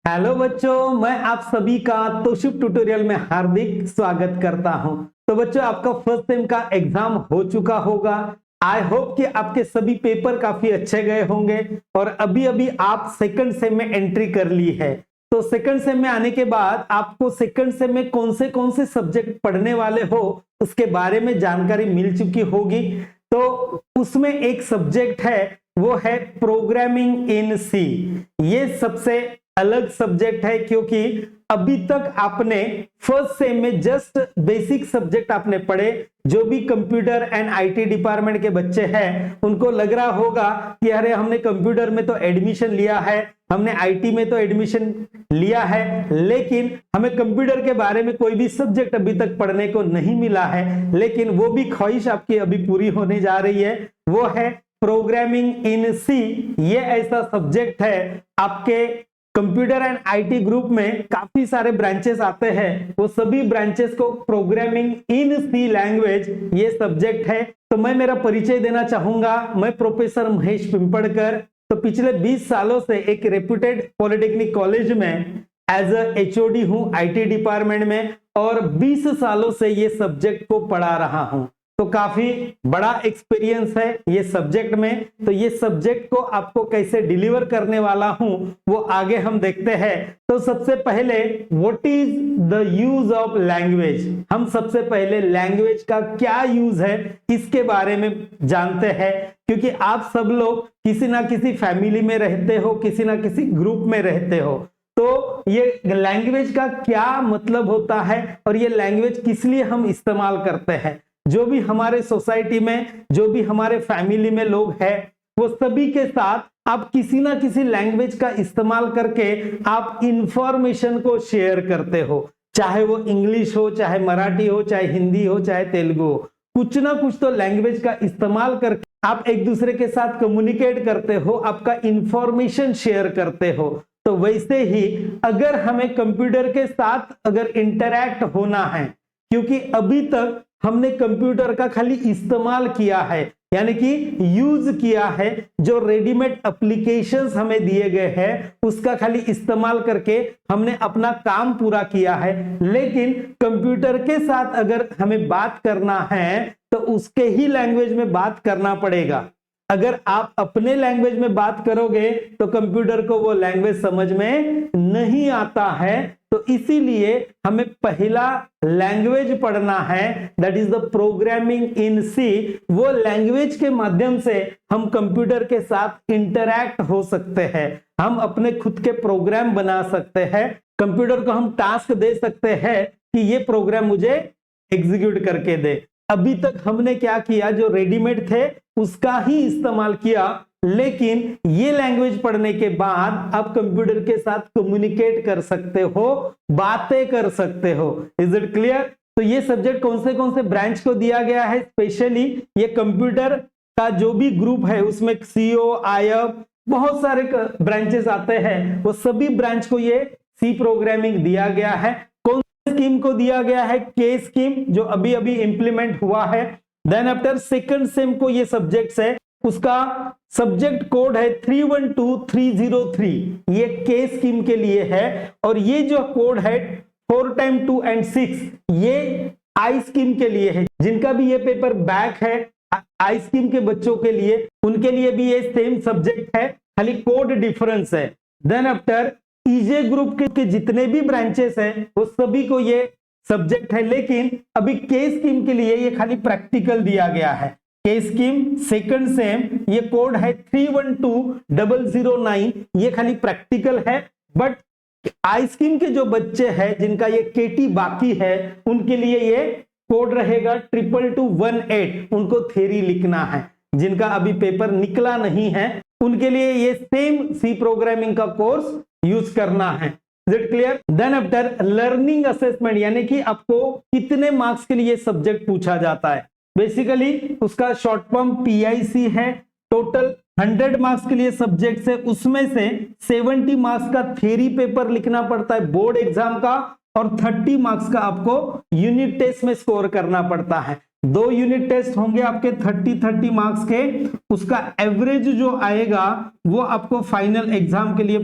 Hello बच्चों, मैं आप सभी का तोशिप ट्यूटोरियल में हार्दिक स्वागत करता हूं। तो बच्चों, आपका फर्स्ट सेम का एग्जाम हो चुका होगा। आई होप कि आपके सभी पेपर काफी अच्छे गए होंगे और अभी अभी आप सेकंड सेम में एंट्री कर ली है। तो सेकंड सेम में आने के बाद आपको सेकंड सेम में कौन से सब्जेक्ट पढ़ने वाले हो उसके बारे में जानकारी मिल चुकी होगी। तो उसमें एक सब्जेक्ट है, वो है प्रोग्रामिंग इन सी। ये सबसे अलग सब्जेक्ट है क्योंकि अभी तक आपने फर्स्ट सेम में जस्ट बेसिक सब्जेक्ट आपने पढ़े। जो भी कंप्यूटर एंड आईटी डिपार्टमेंट के बच्चे हैं उनको लग रहा होगा कि अरे हमने कंप्यूटर में तो एडमिशन लिया है, हमने आईटी में तो एडमिशन लिया है, लेकिन हमें कंप्यूटर के बारे में कोई भी सब्जेक्ट अभी तक पढ़ने को नहीं मिला है। लेकिन वो भी ख्वाहिश आपकी अभी पूरी होने जा रही है, वो है प्रोग्रामिंग इन सी। ये ऐसा सब्जेक्ट है, आपके कंप्यूटर एंड आईटी ग्रुप में काफी सारे ब्रांचेस आते हैं, वो सभी ब्रांचेस को प्रोग्रामिंग इन सी लैंग्वेज ये सब्जेक्ट है। तो मैं मेरा परिचय देना चाहूंगा। मैं प्रोफेसर महेश पिंपड़कर, तो पिछले 20 सालों से एक रेप्यूटेड पॉलिटेक्निक कॉलेज में एज अ एचओडी हूं आईटी डिपार्टमेंट में, और 20 सालों से ये सब्जेक्ट को पढ़ा रहा हूं। तो काफी बड़ा एक्सपीरियंस है ये सब्जेक्ट में। तो ये सब्जेक्ट को आपको कैसे डिलीवर करने वाला हूं वो आगे हम देखते हैं। तो सबसे पहले what is the use of language, हम सबसे पहले लैंग्वेज का क्या यूज है इसके बारे में जानते हैं। क्योंकि आप सब लोग किसी ना किसी फैमिली में रहते हो, किसी ना किसी ग्रुप में रहते हो, तो ये लैंग्वेज का क्या मतलब होता है और ये लैंग्वेज किस लिए हम इस्तेमाल करते हैं। जो भी हमारे सोसाइटी में, जो भी हमारे फैमिली में लोग हैं, वो सभी के साथ आप किसी ना किसी लैंग्वेज का इस्तेमाल करके आप इंफॉर्मेशन को शेयर करते हो। चाहे वो इंग्लिश हो, चाहे मराठी हो, चाहे हिंदी हो, चाहे तेलुगु हो, कुछ ना कुछ तो लैंग्वेज का इस्तेमाल करके आप एक दूसरे के साथ कम्युनिकेट करते हो, आपका इंफॉर्मेशन शेयर करते हो। तो वैसे ही अगर हमें कंप्यूटर के साथ अगर इंटरैक्ट होना है, क्योंकि अभी तक हमने कंप्यूटर का खाली इस्तेमाल किया है, यानी कि यूज किया है, जो रेडीमेड एप्लीकेशंस हमें दिए गए हैं उसका खाली इस्तेमाल करके हमने अपना काम पूरा किया है। लेकिन कंप्यूटर के साथ अगर हमें बात करना है तो उसके ही लैंग्वेज में बात करना पड़ेगा। अगर आप अपने लैंग्वेज में बात करोगे तो कंप्यूटर को वो लैंग्वेज समझ में नहीं आता है। तो इसीलिए हमें पहला लैंग्वेज पढ़ना है, that is the programming in C. वो लैंग्वेज के माध्यम से हम कंप्यूटर के साथ इंटरैक्ट हो सकते हैं, हम अपने खुद के प्रोग्राम बना सकते हैं, कंप्यूटर को हम टास्क दे सकते हैं कि ये प्रोग्राम मुझे एग्जीक्यूट करके दे। अभी तक हमने क्या किया, जो रेडीमेड थे उसका ही इस्तेमाल किया। लेकिन ये लैंग्वेज पढ़ने के बाद आप कंप्यूटर के साथ कम्युनिकेट कर सकते हो, बातें कर सकते हो। Is it clear? तो ये सब्जेक्ट कौन से ब्रांच को दिया गया है, स्पेशली ये कंप्यूटर का जो भी ग्रुप है उसमें सीओ, आईएफ, बहुत सारे ब्रांचेस आते हैं, वो सभी ब्रांच को ये सी प्रोग्रामिंग दिया गया है। स्कीम को दिया गया है के स्कीम, जो अभी अभी इंप्लीमेंट हुआ है। देन आफ्टर सेकंड सेम को ये सब्जेक्ट्स है, उसका सब्जेक्ट कोड है 312303, ये के स्कीम के लिए है। और ये जो कोड है 4 टाइम 2 एंड 6, ये आई स्कीम के लिए है। जिनका भी ये पेपर बैक है आई स्कीम के बच्चों के लिए, उनके लिए भी ये सेम सब्जेक्ट है, खाली कोड डिफरेंस है। देन आफ्टर ईजे ग्रुप के जितने भी ब्रांचेस हैं वो सभी को ये सब्जेक्ट है, लेकिन अभी के स्कीम के लिए ये खाली प्रैक्टिकल दिया गया है। के स्कीम सेकंड सेम, ये कोड है 312009, ये खाली प्रैक्टिकल है। बट आई स्कीम के जो बच्चे हैं जिनका ये केटी बाकी है, उनके लिए ये कोड रहेगा 2218, उनको थ्योरी लिखना है। जिनका अभी पेपर निकला नहीं है उनके लिए ये सेम सी प्रोग्रामिंग का कोर्स यूज करना है। Is it clear? Then after learning assessment, यानी कि आपको कितने मार्क्स के लिए सब्जेक्ट पूछा जाता है। बेसिकली उसका शॉर्ट फॉर्म पीआईसी है। टोटल 100 मार्क्स के लिए सब्जेक्ट है, उसमें से 70 मार्क्स का थ्योरी पेपर लिखना पड़ता है बोर्ड एग्जाम का, और 30 मार्क्स का आपको यूनिट टेस्ट में स्कोर करना पड़ता है। 2 यूनिट टेस्ट होंगे आपके 30 मार्क्स के, उसका एवरेज जो आएगा वो आपको फाइनल एग्जाम के लिए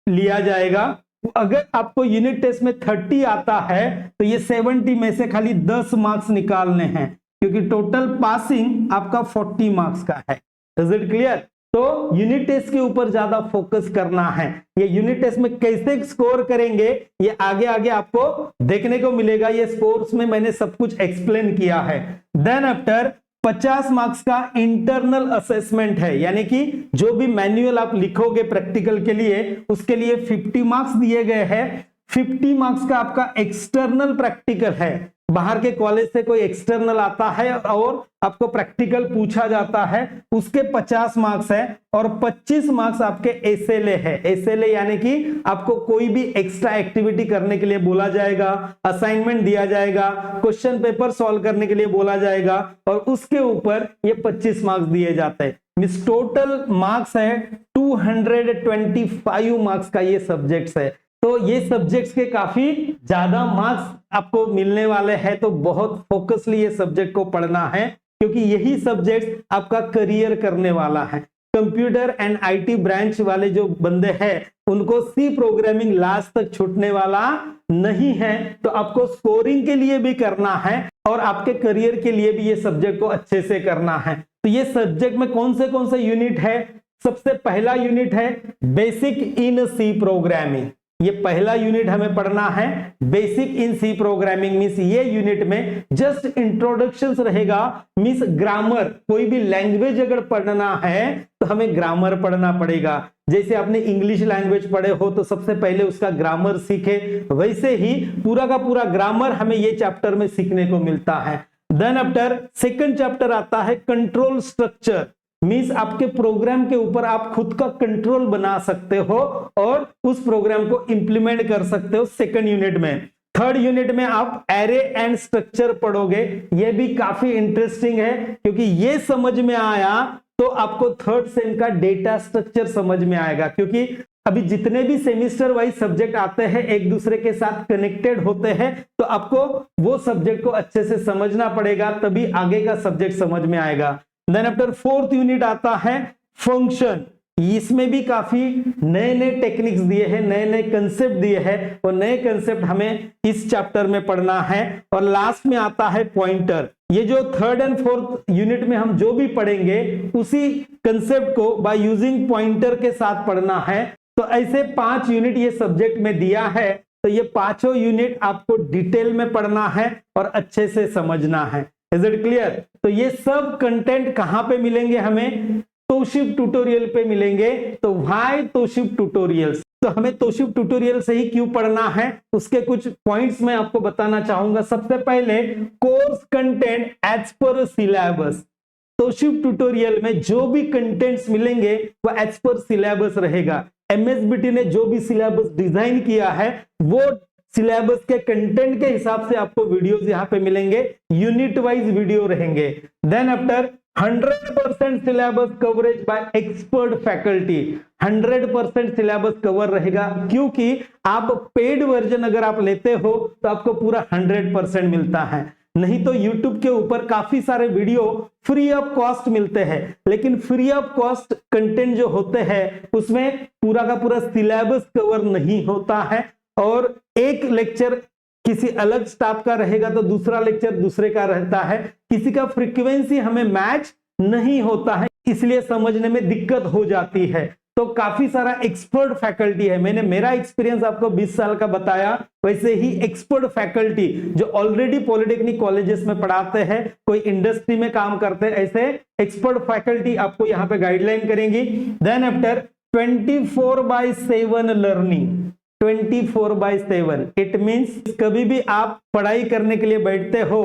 लिया जाएगा। अगर आपको यूनिट टेस्ट में 30 आता है तो ये 70 में से खाली 10 मार्क्स निकालने हैं, क्योंकि टोटल पासिंग आपका 40 मार्क्स का है। Is it clear? तो यूनिट टेस्ट के ऊपर ज्यादा फोकस करना है। ये यूनिट टेस्ट में कैसे स्कोर करेंगे ये आगे आगे आपको देखने को मिलेगा। ये स्कोर्स में मैंने सब कुछ एक्सप्लेन किया है। देन आफ्टर 50 मार्क्स का इंटरनल असेसमेंट है, यानी कि जो भी मैनुअल आप लिखोगे प्रैक्टिकल के लिए उसके लिए 50 मार्क्स दिए गए हैं। 50 मार्क्स का आपका एक्सटर्नल प्रैक्टिकल है, बाहर के कॉलेज से कोई एक्सटर्नल आता है और आपको प्रैक्टिकल पूछा जाता है, उसके 50 मार्क्स है और 25 मार्क्स आपके एसएलए है। एसएलए यानी कि आपको कोई भी एक्स्ट्रा एक्टिविटी करने के लिए बोला जाएगा, असाइनमेंट दिया जाएगा, क्वेश्चन पेपर सॉल्व करने के लिए बोला जाएगा और उसके ऊपर ये 25 मार्क्स दिए जाते हैं। मींस टोटल मार्क्स है 225 मार्क्स का ये सब्जेक्ट्स है। तो ये सब्जेक्ट्स के काफी ज्यादा मार्क्स आपको मिलने वाले हैं, तो बहुत फोकसली ये सब्जेक्ट को पढ़ना है, क्योंकि यही सब्जेक्ट आपका करियर करने वाला है। कंप्यूटर एंड आईटी ब्रांच वाले जो बंदे हैं उनको सी प्रोग्रामिंग लास्ट तक छूटने वाला नहीं है। तो आपको स्कोरिंग के लिए भी करना है और आपके करियर के लिए भी ये सब्जेक्ट को अच्छे से करना है। तो ये सब्जेक्ट में कौन से यूनिट है? सबसे पहला यूनिट है बेसिक इन सी प्रोग्रामिंग। ये पहला यूनिट हमें पढ़ना है, basic in C programming. Means ये यूनिट में जस्ट इंट्रोडक्शंस रहेगा। मींस ग्रामर, कोई भी लैंग्वेज अगर पढ़ना है तो हमें ग्रामर पढ़ना पड़ेगा। जैसे आपने इंग्लिश लैंग्वेज पढ़े हो तो सबसे पहले उसका ग्रामर सीखे, वैसे ही पूरा का पूरा ग्रामर हमें ये चैप्टर में सीखने को मिलता है। देन आफ्टर सेकंड चैप्टर आता है कंट्रोल स्ट्रक्चर। मींस आपके प्रोग्राम के ऊपर आप खुद का कंट्रोल बना सकते हो और उस प्रोग्राम को इंप्लीमेंट कर सकते हो सेकंड यूनिट में। थर्ड यूनिट में आप एरे एंड स्ट्रक्चर पढ़ोगे। ये भी काफी इंटरेस्टिंग है, क्योंकि ये समझ में आया तो आपको थर्ड सेम का डेटा स्ट्रक्चर समझ में आएगा। क्योंकि अभी जितने भी सेमिस्टर वाइज सब्जेक्ट आते हैं एक दूसरे के साथ कनेक्टेड होते हैं, तो आपको वो सब्जेक्ट को अच्छे से समझना पड़ेगा, तभी आगे का सब्जेक्ट समझ में आएगा। देन आफ्टर फोर्थ यूनिट आता है फंक्शन। इसमें भी काफी नए नए टेक्निक्स दिए हैं, नए नए कंसेप्ट दिए हैं, और नए कंसेप्ट हमें इस चैप्टर में पढ़ना है। और लास्ट में आता है पॉइंटर। ये जो थर्ड एंड फोर्थ यूनिट में हम जो भी पढ़ेंगे उसी कंसेप्ट को बाय यूजिंग पॉइंटर के साथ पढ़ना है। तो ऐसे 5 यूनिट ये सब्जेक्ट में दिया है, तो ये पांचों यूनिट आपको डिटेल में पढ़ना है और अच्छे से समझना है। Is it clear? तो ये सब कंटेंट कहां पे मिलेंगे हमें? तोशिब ट्यूटोरियल पे मिलेंगे। तो व्हाई तोशिब ट्यूटोरियल्स? तो हमें तोशिब ट्यूटोरियल से ही क्यों पढ़ना है उसके कुछ पॉइंट्स मैं आपको बताना चाहूंगा। सबसे पहले course content as per syllabus. तोशिब ट्यूटोरियल में जो भी कंटेंट्स मिलेंगे वो एज पर सिलेबस रहेगा। एमएसबीटी ने जो भी सिलेबस डिजाइन किया है वो सिलेबस के कंटेंट के हिसाब से आपको वीडियोस यहाँ पे मिलेंगे, यूनिट वाइज वीडियो रहेंगे। Then after 100% syllabus coverage by expert faculty. 100% syllabus cover रहेगा, क्योंकि आप पेड वर्जन अगर आप लेते हो तो आपको पूरा 100% मिलता है। नहीं तो YouTube के ऊपर काफी सारे वीडियो फ्री ऑफ कॉस्ट मिलते हैं, लेकिन फ्री ऑफ कॉस्ट कंटेंट जो होते हैं उसमें पूरा का पूरा सिलेबस कवर नहीं होता है, और एक लेक्चर किसी अलग स्टाफ का रहेगा तो दूसरा लेक्चर दूसरे का रहता है। किसी का फ्रीक्वेंसी हमें मैच नहीं होता है, इसलिए समझने में दिक्कत हो जाती है। तो काफी सारा एक्सपर्ट फैकल्टी है। मैंने मेरा एक्सपीरियंस आपको 20 साल का बताया, वैसे ही एक्सपर्ट फैकल्टी जो ऑलरेडी पॉलिटेक्निक कॉलेजेस में पढ़ाते हैं, कोई इंडस्ट्री में काम करते हैं, ऐसे एक्सपर्ट फैकल्टी आपको यहाँ पे गाइडलाइन करेंगी। Then after 24/7 learning. 24/7 it means कभी भी आप पढ़ाई करने के लिए बैठते हो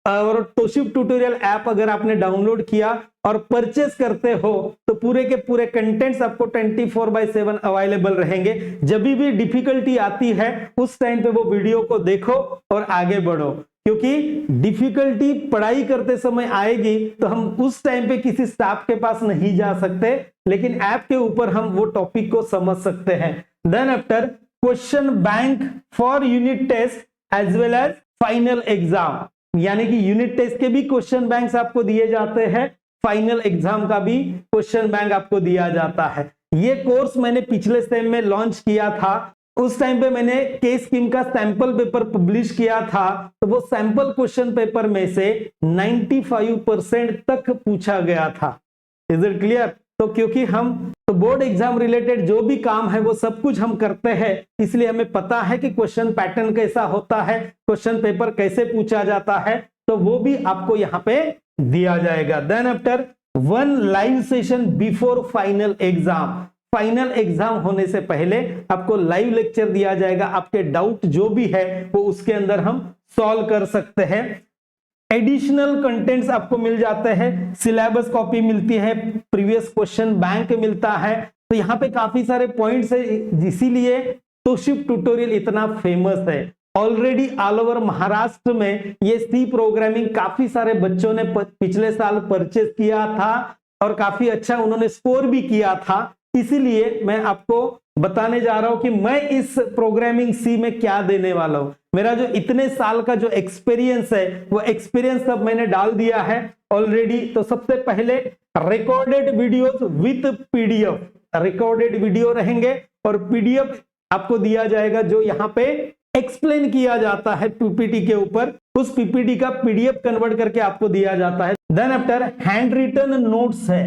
और तोशिब ट्यूटोरियल ऐप अगर आपने डाउनलोड किया और परचेस करते हो तो पूरे के पूरे कंटेंट्स आपको 24/7 अवेलेबल रहेंगे। जब भी डिफिकल्टी आती है उस टाइम पे वो वीडियो को देखो और आगे बढ़ो, क्योंकि डिफिकल्टी पढ़ाई करते समय आएगी तो हम उस टाइम पे किसी स्टाफ के पास नहीं जा सकते, लेकिन ऐप के ऊपर हम वो टॉपिक को समझ सकते हैं। Then after question bank for unit test as well as final exam, यानी कि यूनिट टेस्ट के भी क्वेश्चन बैंक्स आपको दिए जाते हैं, फाइनल एग्जाम का भी क्वेश्चन बैंक आपको दिया जाता है। ये कोर्स मैंने पिछले सेम में लॉन्च किया था, उस टाइम पे मैंने के स्कीम का सैंपल पेपर पब्लिश किया था, तो वो सैंपल क्वेश्चन पेपर में से 95% तक पूछा गया था। Is it clear? तो क्योंकि हम तो बोर्ड एग्जाम रिलेटेड जो भी काम है वो सब कुछ हम करते हैं, इसलिए हमें पता है कि क्वेश्चन पैटर्न कैसा होता है, क्वेश्चन पेपर कैसे पूछा जाता है, तो वो भी आपको यहाँ पे दिया जाएगा। Then after 1 live session before final exam, final exam होने से पहले आपको लाइव लेक्चर दिया जाएगा। आपके डाउट जो भी है वो उसके अंदर हम सॉल्व कर सकते हैं। एडिशनल कंटेंट्स आपको मिल जाते हैं, सिलेबस कॉपी मिलती है, प्रीवियस क्वेश्चन बैंक मिलता है। तो यहाँ पे काफी सारे पॉइंट्स है, इसीलिए तोशिब ट्यूटोरियल इतना फेमस है। ऑलरेडी ऑल ओवर महाराष्ट्र में ये सी प्रोग्रामिंग काफी सारे बच्चों ने पिछले साल परचेज किया था और काफी अच्छा उन्होंने स्कोर भी किया था। इसीलिए मैं आपको बताने जा रहा हूं कि मैं इस प्रोग्रामिंग सी में क्या देने वाला हूं। मेरा जो इतने साल का जो एक्सपीरियंस है वो एक्सपीरियंस सब मैंने डाल दिया है ऑलरेडी। तो सबसे पहले recorded videos with PDF, recorded video रहेंगे और पीडीएफ आपको दिया जाएगा जो यहाँ पे एक्सप्लेन किया जाता है पीपीटी के ऊपर, उस पीपीटी का पीडीएफ कन्वर्ट करके आपको दिया जाता है। Then after hand written notes है,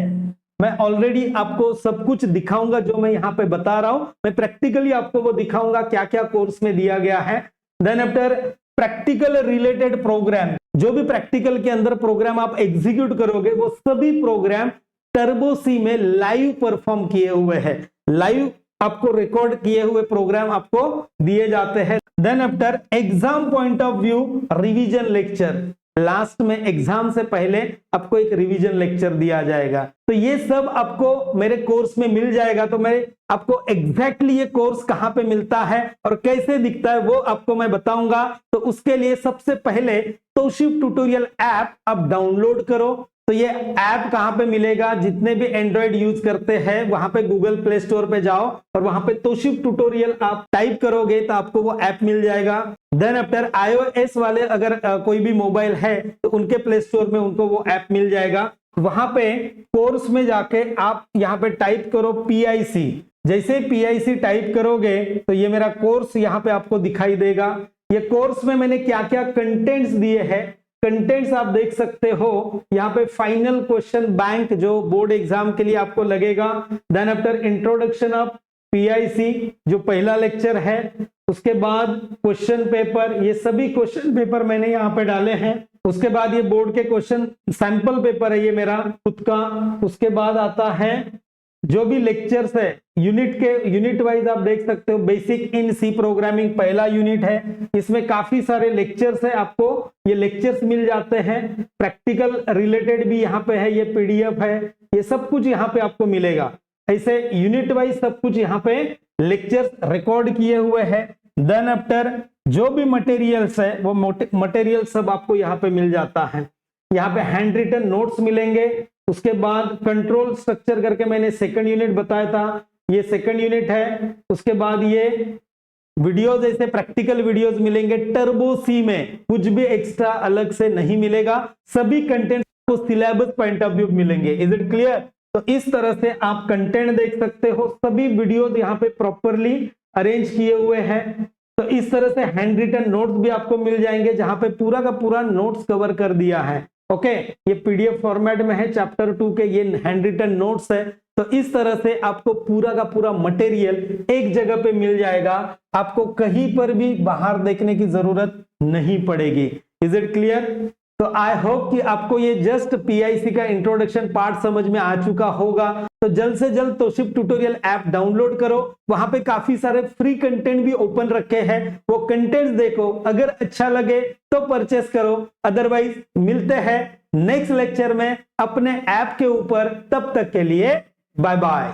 मैं ऑलरेडी आपको सब कुछ दिखाऊंगा जो मैं यहाँ पे बता रहा हूं, मैं प्रैक्टिकली आपको वो दिखाऊंगा क्या क्या कोर्स में दिया गया है। Then after practical related program, जो भी प्रैक्टिकल के अंदर प्रोग्राम आप एग्जीक्यूट करोगे वो सभी प्रोग्राम टर्बो सी में लाइव परफॉर्म किए हुए हैं, लाइव आपको रिकॉर्ड किए हुए प्रोग्राम आपको दिए जाते हैं। Then after exam point of view revision lecture, last में एग्जाम से पहले आपको एक रिवीजन लेक्चर दिया जाएगा। तो ये सब आपको मेरे कोर्स में मिल जाएगा। तो मैं आपको एग्जैक्टली ये कोर्स कहां पे मिलता है और कैसे दिखता है वो आपको मैं बताऊंगा। तो उसके लिए सबसे पहले तोशिब ट्यूटोरियल ऐप आप डाउनलोड करो। तो ये ऐप कहां पे मिलेगा? जितने भी एंड्रॉइड यूज करते हैं वहां पे गूगल प्ले स्टोर पे जाओ और वहां पे तोशिब ट्यूटोरियल आप टाइप करोगे तो आपको वो ऐप मिल जाएगा। देन आफ्टर iOS वाले अगर कोई भी मोबाइल है तो उनके प्ले स्टोर में उनको वो ऐप मिल जाएगा। वहां पे कोर्स में जाके आप यहाँ पे टाइप करो PIC। जैसे PIC टाइप करोगे तो ये मेरा कोर्स यहाँ पे आपको दिखाई देगा। ये कोर्स में मैंने क्या क्या कंटेंट्स दिए हैं, कंटेंट्स आप देख सकते हो। यहाँ पे फाइनल क्वेश्चन बैंक जो बोर्ड एग्जाम के लिए आपको लगेगा। Then after introduction of PIC जो पहला लेक्चर है, उसके बाद क्वेश्चन पेपर, ये सभी क्वेश्चन पेपर मैंने यहाँ पे डाले हैं। उसके बाद ये बोर्ड के क्वेश्चन सैंपल पेपर है ये मेरा खुद का। उसके बाद आता है जो भी लेक्चर्स है यूनिट वाइज आप देख सकते हो। बेसिक इन सी प्रोग्रामिंग पहला यूनिट है, इसमें काफी सारे लेक्चर्स है, आपको ये लेक्चर्स मिल जाते हैं। प्रैक्टिकल रिलेटेड भी यहाँ पे है, ये PDF है, ये सब कुछ यहाँ पे आपको मिलेगा। ऐसे यूनिट वाइज सब कुछ यहाँ पे लेक्चर्स रिकॉर्ड किए हुए हैं। देन आफ्टर जो भी मटेरियल्स है वो मटेरियल सब आपको यहाँ पे मिल जाता है। यहाँ पे हैंड रिटन नोट्स मिलेंगे। उसके बाद कंट्रोल स्ट्रक्चर करके मैंने सेकंड यूनिट बताया था, ये सेकंड यूनिट है। उसके बाद ये वीडियोस, जैसे प्रैक्टिकल वीडियोस मिलेंगे। टर्बो सी में कुछ भी एक्स्ट्रा अलग से नहीं मिलेगा, सभी कंटेंट को सिलेबस पॉइंट ऑफ व्यू मिलेंगे। Is it clear? तो इस तरह से आप कंटेंट देख सकते हो, सभी वीडियोस यहाँ पे प्रॉपरली अरेंज किए हुए हैं। तो इस तरह से हैंड रिटन नोट्स भी आपको मिल जाएंगे जहां पे पूरा का पूरा नोट्स कवर कर दिया है। ओके, ये PDF फॉर्मेट में है, चैप्टर 2 के ये हैंड रिटन नोट्स है। तो इस तरह से आपको पूरा का पूरा मटेरियल एक जगह पे मिल जाएगा, आपको कहीं पर भी बाहर देखने की जरूरत नहीं पड़ेगी। Is it clear? तो आई होप कि आपको ये जस्ट PIC का इंट्रोडक्शन पार्ट समझ में आ चुका होगा। तो जल्द से जल्द तोशिब ट्यूटोरियल ऐप डाउनलोड करो, वहां पे काफी सारे फ्री कंटेंट भी ओपन रखे हैं, वो कंटेंट्स देखो, अगर अच्छा लगे तो परचेस करो। अदरवाइज मिलते हैं नेक्स्ट लेक्चर में अपने ऐप के ऊपर। तब तक के लिए बाय बाय।